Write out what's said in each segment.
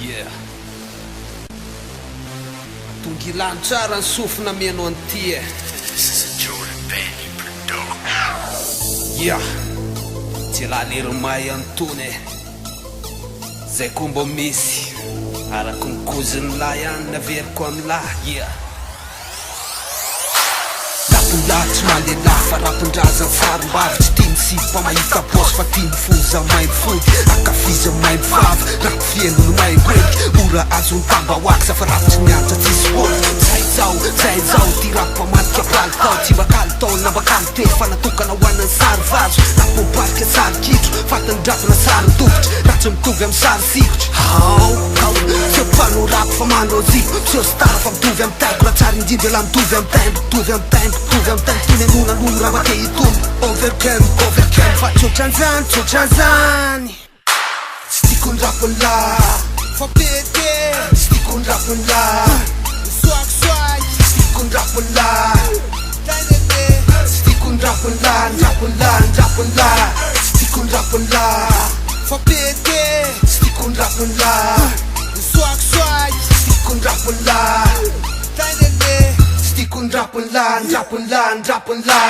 Yeah. Tungilantsara ny sofina miano anty e. This is a Jordan Benny production. Yeah. Tsy lalery may antony e. Zay koa mbo misy araky ny koziny lahy ihany naveriko am'lahy. Yeah. Laponlahy tsy malelahy fa rapon-draza farom-bavy tsy tiany sipa mahita bosy fa tiany foza maimbo fody akafiza maimbo vava rapo fienony maimbo eky ora azony tambahoaky fa rapo tsy mianja tsisy boly zay zao ty rapo amadika paly tao tsy makaly tao na makaly te fa natokana hoanany sary vazo rapo miparika sary kitro fatany drapona sary tovitra ratsy mitovy amy sary sikotry seo mpano rapo fa mano ziko seo stara fa mitovy amy taiko raha tsara indrindra la mitovy amy taimbo mitovy amy taimbo Tunenuna raha ke itum overcam fa tsotrany Stikon rapon la fa pete Stikon rapon la swag Stikon rapon la Stikon rapon la Stikon rapon la fa pete Stikon rapon la swag Stikon rapon la Stikon rapon la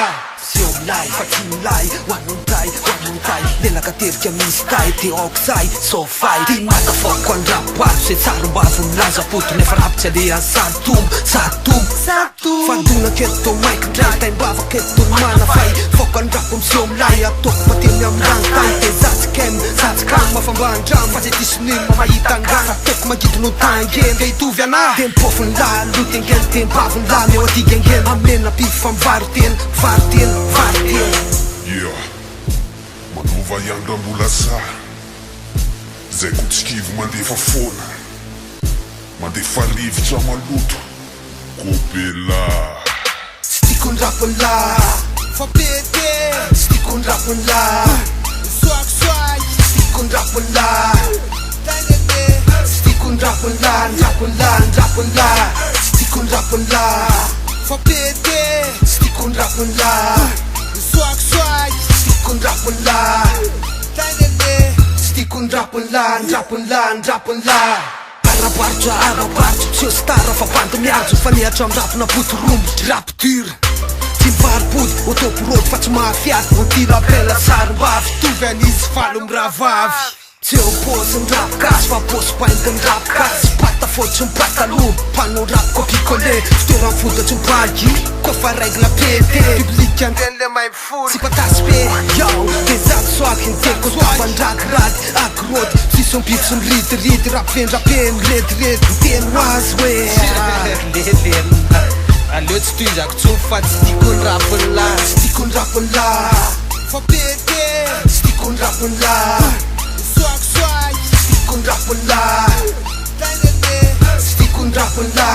Seo lai, fatin lai, wanon tai Lela katerika misy tai, te oksai, sofai Ty matafoko an rapato, se tsarambavon laza poto Nefa rapitsy alehan satom Fadona keto maik ndray, taimbava keto manafay Foko an rapon seo lai, atoko patemy amrangtai Te zatsikam, mafambandramo Fa ze tisonima mahita angana Teko magidino tangeny, ke itovy ana Tempofon la, lutengel, tempavon la Meo atigengel, amena pifam varten Yeah, manova iandro ambola sara Zay ko tsikivo mandefa fona Mandefa rivotra maloto Kopela Stikon rapon la fa pete Stikon rapon la swag Stikon rapon la Stikon rapon la Stikon rapon la fa pete Stikon rapon la swag Stikon rapon la Stikon rapon la Arabartro Seo stara fa bandy miarjo fa nihatra am rapona poto rombotry rapo dur Tsy mivaripody autoporody fa tsy mahafiady Ty rapela sarim-bavy tovy anizy falo miravavy Seo pôzy ny rapo gasy fa pôzy painty ny rapo gasy Pata fototry ny pataloha Panao rapo kopikole Fitoeran fodatry ny bagy Kofa regla pete Publika andren le maimbo fody Tsy patasy be Te zato soaky ny teko Tafandragirady agrody Sisy mpitso miritiry Rapo vendrapeny retirety Teny hoazy hoe Aleo tsy toizako tsofo fa tsy stikon rapon la Stikon rapon la fa pete Stikon rapon la swag Stikon rapon la Stikon rapon la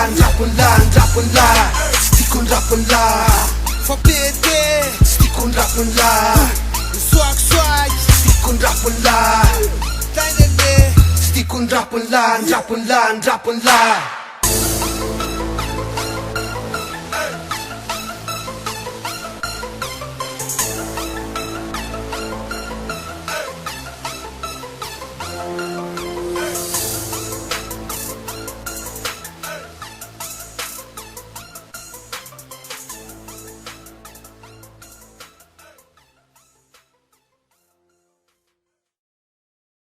Stikon rapon la fa pete Stikon rapon la swag Stikon rapon la Stikon rapon la